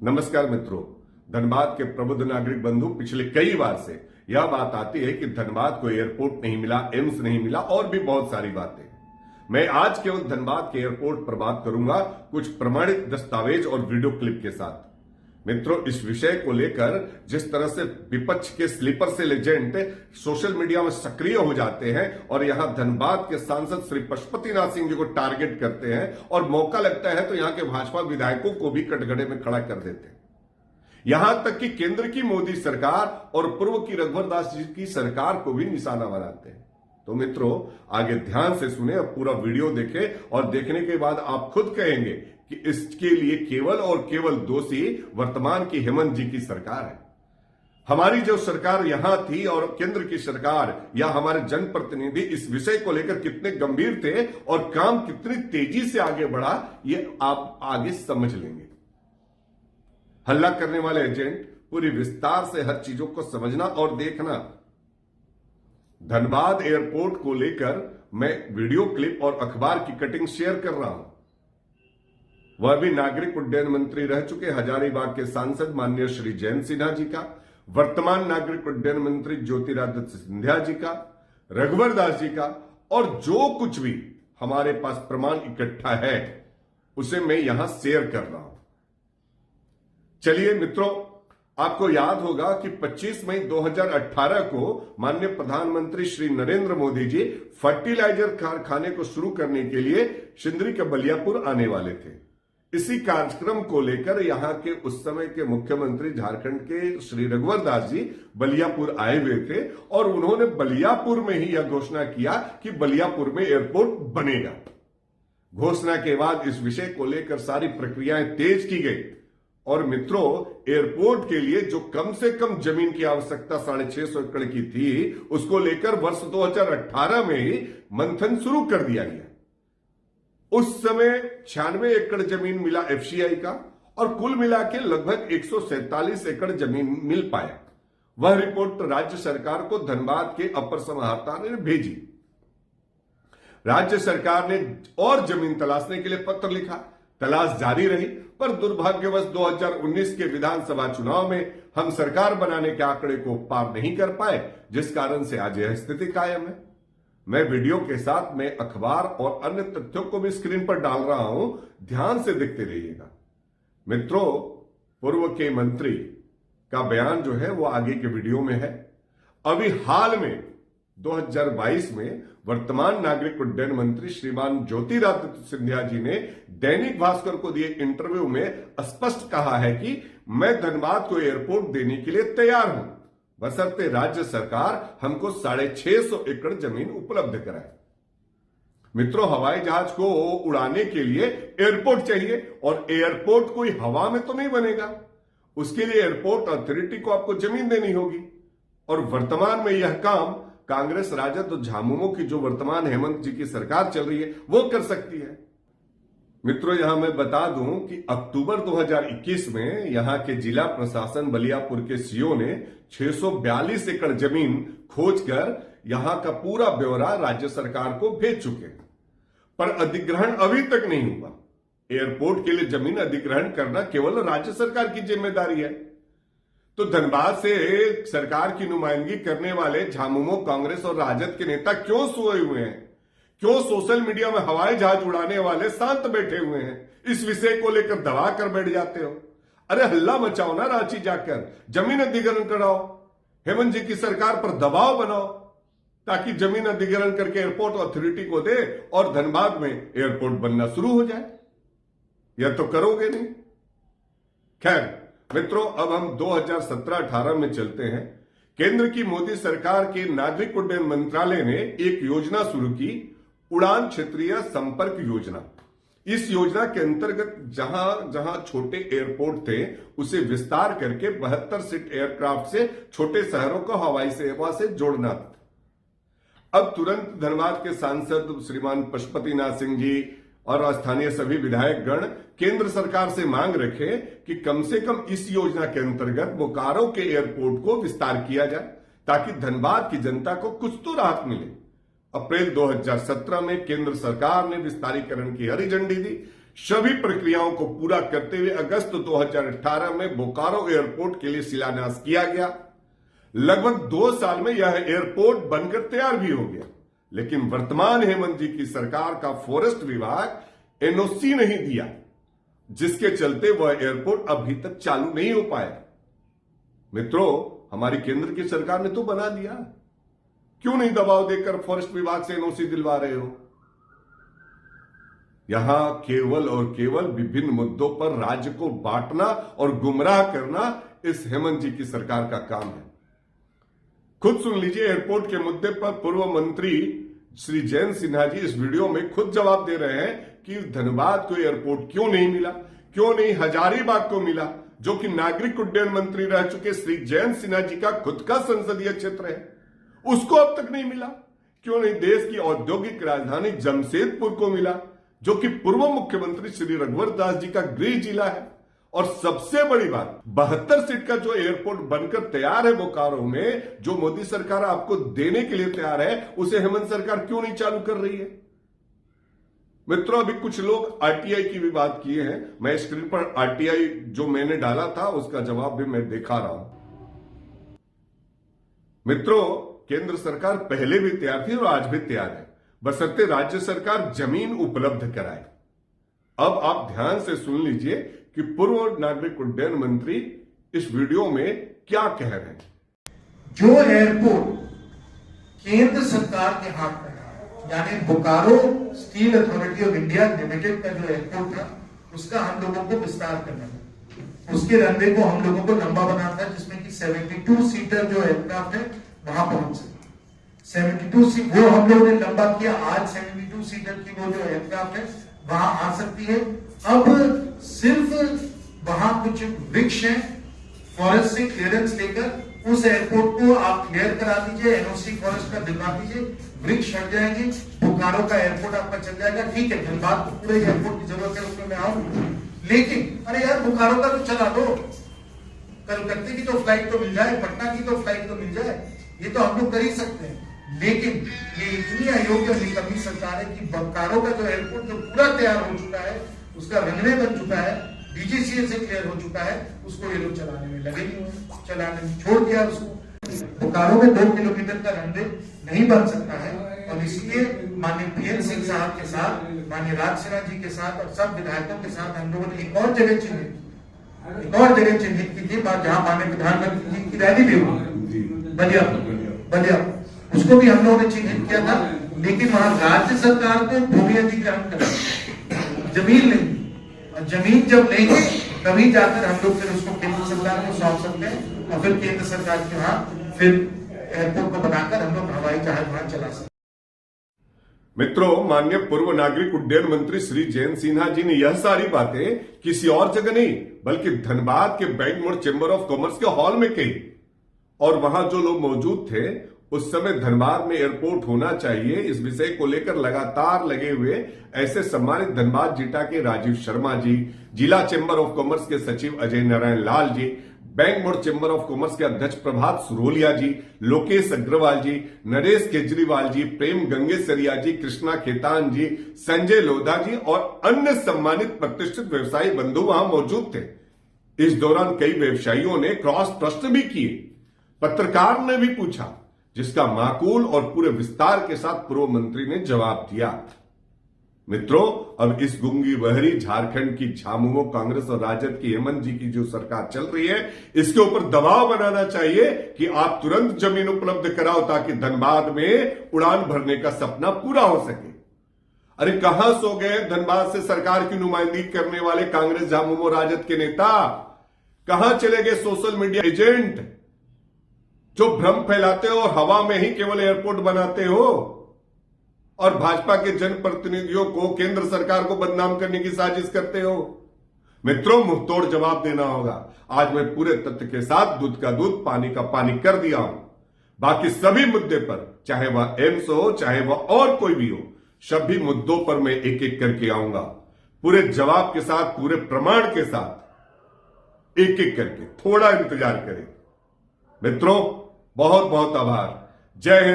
नमस्कार मित्रों, धनबाद के प्रबुद्ध नागरिक बंधु, पिछले कई बार से यह बात आती है कि धनबाद को एयरपोर्ट नहीं मिला, एम्स नहीं मिला और भी बहुत सारी बातें। मैं आज केवल धनबाद के एयरपोर्ट पर बात करूंगा कुछ प्रमाणित दस्तावेज और वीडियो क्लिप के साथ। मित्रों, इस विषय को लेकर जिस तरह से विपक्ष के sleeper cell agent social media में सक्रिय हो जाते हैं और यहां धनबाद के सांसद श्री पशुपतिनाथ सिंह जी को टारगेट करते हैं और मौका लगता है तो यहां के भाजपा विधायकों को भी कटघरे में खड़ा कर देते हैं। यहां तक कि केंद्र की मोदी सरकार और पूर्व की रघुवर दास जी की सरकार को भी निशाना बनाते हैं। तो मित्रों, आगे ध्यान से सुने, अब पूरा वीडियो देखें और देखने के बाद आप खुद कहेंगे कि इसके लिए केवल और केवल दोषी वर्तमान की हेमंत जी की सरकार है। हमारी जो सरकार यहां थी और केंद्र की सरकार या हमारे जनप्रतिनिधि इस विषय को लेकर कितने गंभीर थे और काम कितनी तेजी से आगे बढ़ा, ये आप आगे समझ लेंगे। हल्ला करने वाले एजेंट पूरी विस्तार से हर चीजों को समझना और देखना। धनबाद एयरपोर्ट को लेकर मैं वीडियो क्लिप और अखबार की कटिंग शेयर कर रहा हूं। वह भी नागरिक उड्डयन मंत्री रह चुके हजारीबाग के सांसद माननीय श्री जयंत सिन्हा जी का, वर्तमान नागरिक उड्डयन मंत्री ज्योतिरादित्य सिंधिया जी का, रघुवर दास जी का, और जो कुछ भी हमारे पास प्रमाण इकट्ठा है उसे मैं यहां शेयर कर रहा हूं। चलिए मित्रों, आपको याद होगा कि 25 मई 2018 को माननीय प्रधानमंत्री श्री नरेंद्र मोदी जी फर्टिलाइजर कारखाने को शुरू करने के लिए सिंदरी के बलियापुर आने वाले थे। इसी कार्यक्रम को लेकर यहां के उस समय के मुख्यमंत्री झारखंड के श्री रघुवर दास जी बलियापुर आए हुए थे और उन्होंने बलियापुर में ही यह घोषणा किया कि बलियापुर में एयरपोर्ट बनेगा। घोषणा के बाद इस विषय को लेकर सारी प्रक्रियाएं तेज की गई और मित्रों, एयरपोर्ट के लिए जो कम से कम जमीन की आवश्यकता 650 एकड़ की थी, उसको लेकर वर्ष 2018 में ही मंथन शुरू कर दिया गया। उस समय 96 एकड़ जमीन मिला एफसीआई का और कुल मिला के लगभग 147 एकड़ जमीन मिल पाया। वह रिपोर्ट राज्य सरकार को धनबाद के अपर समाहर्ता ने भेजी। राज्य सरकार ने और जमीन तलाशने के लिए पत्र लिखा। तलाश जारी रही, पर दुर्भाग्यवश 2019 के विधानसभा चुनाव में हम सरकार बनाने के आंकड़े को पार नहीं कर पाए, जिस कारण से आज यह स्थिति कायम है। मैं वीडियो के साथ में अखबार और अन्य तथ्यों को भी स्क्रीन पर डाल रहा हूं, ध्यान से देखते रहिएगा। मित्रों, पूर्व के मंत्री का बयान जो है वो आगे के वीडियो में है। अभी हाल में 2022 में वर्तमान नागरिक उड्डयन मंत्री श्रीमान ज्योतिरादित्य सिंधिया जी ने दैनिक भास्कर को दिए इंटरव्यू में स्पष्ट कहा है कि मैं धनबाद को एयरपोर्ट देने के लिए तैयार हूं, बशर्ते राज्य सरकार हमको 650 एकड़ जमीन उपलब्ध कराए। मित्रों, हवाई जहाज को उड़ाने के लिए एयरपोर्ट चाहिए और एयरपोर्ट कोई हवा में तो नहीं बनेगा। उसके लिए एयरपोर्ट अथॉरिटी को आपको जमीन देनी होगी और वर्तमान में यह काम कांग्रेस, राजद और झामुमो की जो वर्तमान हेमंत जी की सरकार चल रही है वो कर सकती है। मित्रों, यहां मैं बता दूं कि अक्टूबर 2021 में यहां के जिला प्रशासन बलियापुर के सीओ ने 642 एकड़ जमीन खोजकर यहां का पूरा ब्यौरा राज्य सरकार को भेज चुके हैं, पर अधिग्रहण अभी तक नहीं हुआ। एयरपोर्ट के लिए जमीन अधिग्रहण करना केवल राज्य सरकार की जिम्मेदारी है। तो धनबाद से सरकार की नुमाइंदगी करने वाले झामुमो, कांग्रेस और राजद के नेता क्यों सोए हुए हैं? क्यों सोशल मीडिया में हवाई जहाज उड़ाने वाले शांत बैठे हुए हैं? इस विषय को लेकर दबा कर बैठ जाते हो। अरे हल्ला मचाओ ना, रांची जाकर जमीन अधिग्रहण कराओ, हेमंत जी की सरकार पर दबाव बनाओ ताकि जमीन अधिग्रहण करके एयरपोर्ट अथॉरिटी को दे और धनबाद में एयरपोर्ट बनना शुरू हो जाए। यह तो करोगे नहीं। खैर मित्रों, अब हम 2017-18 में चलते हैं। केंद्र की मोदी सरकार के नागरिक उड्डयन मंत्रालय ने एक योजना शुरू की, उड़ान क्षेत्रीय संपर्क योजना। इस योजना के अंतर्गत जहां जहां छोटे एयरपोर्ट थे उसे विस्तार करके 72 सीट एयरक्राफ्ट से छोटे शहरों को हवाई सेवा से जोड़ना था। अब तुरंत धनबाद के सांसद श्रीमान पशुपतिनाथ सिंह जी और स्थानीय सभी विधायक गण केंद्र सरकार से मांग रखे कि कम से कम इस योजना के अंतर्गत बोकारो के एयरपोर्ट को विस्तार किया जाए ताकि धनबाद की जनता को कुछ तो राहत मिले। अप्रैल 2017 में केंद्र सरकार ने विस्तारीकरण की हरी झंडी दी। सभी प्रक्रियाओं को पूरा करते हुए अगस्त 2018 में बोकारो एयरपोर्ट के लिए शिलान्यास किया गया। लगभग 2 साल में यह एयरपोर्ट बनकर तैयार भी हो गया, लेकिन वर्तमान हेमंत जी की सरकार का फॉरेस्ट विभाग एनओसी नहीं दिया, जिसके चलते वह एयरपोर्ट अभी तक चालू नहीं हो पाया। मित्रों, हमारी केंद्र की सरकार ने तो बना दिया, क्यों नहीं दबाव देकर फॉरेस्ट विभाग से एनओसी दिलवा रहे हो? यहां केवल और केवल विभिन्न मुद्दों पर राज्य को बांटना और गुमराह करना इस हेमंत जी की सरकार का काम है। खुद सुन लीजिए, एयरपोर्ट के मुद्दे पर पूर्व मंत्री श्री जयंत सिन्हा जी इस वीडियो में खुद जवाब दे रहे हैं कि धनबाद को एयरपोर्ट क्यों नहीं मिला, क्यों नहीं हजारीबाग को मिला, जो कि नागरिक उड्डयन मंत्री रह चुके श्री जयंत सिन्हा जी का खुद का संसदीय क्षेत्र है, उसको अब तक नहीं मिला। क्यों नहीं देश की औद्योगिक राजधानी जमशेदपुर को मिला, जो कि पूर्व मुख्यमंत्री श्री रघुवर दास जी का गृह जिला है। और सबसे बड़ी बात, 72 सीट का जो एयरपोर्ट बनकर तैयार है बोकारो में, जो मोदी सरकार आपको देने के लिए तैयार है, उसे हेमंत सरकार क्यों नहीं चालू कर रही है? मित्रों, अभी कुछ लोग आरटीआई की भी बात किए हैं। मैं स्क्रीन पर आरटीआई जो मैंने डाला था उसका जवाब भी मैं दिखा रहा हूं। मित्रों, केंद्र सरकार पहले भी तैयार थी और आज भी तैयार है, बशर्ते राज्य सरकार जमीन उपलब्ध कराए। अब आप ध्यान से सुन लीजिए कि पूर्व नागरिक उड्डयन मंत्री इस वीडियो में क्या कह रहे हैं। जो एयरपोर्ट केंद्र सरकार के हाथ में था, यानी Bokaro steel authority of India limited का जो एयरपोर्ट था, उसका हम लोगों को विस्तार करना था। उसके रनवे को हम लोगों को लंबा बनाना था, जिसमें कि 72 सीटर जो एयरक्राफ्ट है वहां पहुंच सके। 72 सीट वो हम लोगों ने लंबा किया। आज 72 सीटर की वो जो एयरक्राफ्ट है वहां आ सकती है। अब सिर्फ वहां कुछ वृक्ष हैं, फॉरेस्ट से क्लियरेंस लेकर उस एयरपोर्ट को आप क्लियर करा दीजिए, एनओसी फॉरेस्ट का दिलवा दीजिए, वृक्ष हट जाएंगे, बोकारो का एयरपोर्ट आपका चल जाएगा। ठीक है, धनबाद को पूरे एयरपोर्ट की जरूरत है, उसमें मैं आऊंगा, लेकिन अरे यार बोकारो का तो चला दो, कलकत्ते की तो फ्लाइट तो मिल जाए, पटना की तो फ्लाइट तो मिल जाए, ये तो हम लोग कर ही सकते हैं। लेकिन ये इतनी अयोग्य निकम्मी सरकार है कि बोकारो का जो एयरपोर्ट जो पूरा तैयार हो चुका है, उसका रनवे बन चुका है, डीजीसीए से क्लियर हो चुका है, उसको ये लोग चलाने में लगे नहीं हुए, चलाने में छोड़ दिया उसको। बोकारो में 2 किलोमीटर का रनवे नहीं बन सकता है, और इसलिए माननीय पीएन सिंह साहब के साथ, माननीय राज सिन्हा जी के साथ और सब विधायकों के साथ हम लोगों ने एक और जगह चिन्हित की थी, जहां माननीय प्रधानमंत्री जी की रैली भी हुई, बलिया, उसको भी हम लोगों ने चिन्हित किया था। लेकिन वहां राज्य सरकार को भूमि अधिग्रहण करना, जमीन नहीं, और जमीन जब लेंगे तभी जाकर हम लोग फिर उसको केंद्र सरकार को सौंप सकते हैं, और फिर केंद्र सरकार के वहां फिर एयरपोर्ट को बनाकर हम लोग हवाई जहाज वहां चला सकते हैं। मित्रों, माननीय पूर्व नागरिक उड्डयन मंत्री श्री जयंत सिन्हा जी ने यह सारी बातें किसी और जगह नहीं, बल्कि धनबाद के बैंक मोड़ चेंबर ऑफ कॉमर्स के हॉल में कही। और वहां जो लोग मौजूद थे उस समय धनबाद में एयरपोर्ट होना चाहिए, इस विषय को लेकर लगातार लगे हुए ऐसे सम्मानित धनबाद जिला के राजीव शर्मा जी, जिला चेंबर ऑफ कॉमर्स के सचिव अजय नारायण लाल जी, बैंक मोड़ चेंबर ऑफ कॉमर्स के अध्यक्ष प्रभात सुरोलिया जी, लोकेश अग्रवाल जी, नरेश केजरीवाल जी, प्रेम गंगेसरिया जी, कृष्णा खेतान जी, संजय लोधा जी और अन्य सम्मानित प्रतिष्ठित व्यवसायी बंधु वहां मौजूद थे। इस दौरान कई व्यवसायियों ने क्रॉस प्रश्न भी किए, पत्रकार ने भी पूछा, जिसका माकूल और पूरे विस्तार के साथ पूर्व मंत्री ने जवाब दिया। मित्रों, अब इस गुंगी बहरी झारखंड की झामुमो कांग्रेस और राजद की हेमंत जी की जो सरकार चल रही है, इसके ऊपर दबाव बनाना चाहिए कि आप तुरंत जमीन उपलब्ध कराओ, ताकि धनबाद में उड़ान भरने का सपना पूरा हो सके। अरे कहां सो गए धनबाद से सरकार की नुमाइंदगी करने वाले कांग्रेस झामुमो राजद के नेता? कहां चले गए सोशल मीडिया एजेंट जो भ्रम फैलाते हो और हवा में ही केवल एयरपोर्ट बनाते हो, और भाजपा के जनप्रतिनिधियों को, केंद्र सरकार को बदनाम करने की साजिश करते हो? मित्रों, मुंहतोड़ जवाब देना होगा। आज मैं पूरे तथ्य के साथ दूध का दूध पानी का पानी कर दिया हूं। बाकी सभी मुद्दे पर, चाहे वह एम्स हो, चाहे वह और कोई भी हो, सभी मुद्दों पर मैं एक एक करके आऊंगा, पूरे जवाब के साथ, पूरे प्रमाण के साथ, एक एक करके। थोड़ा इंतजार करें मित्रों। बहुत बहुत आभार। जय हिंद।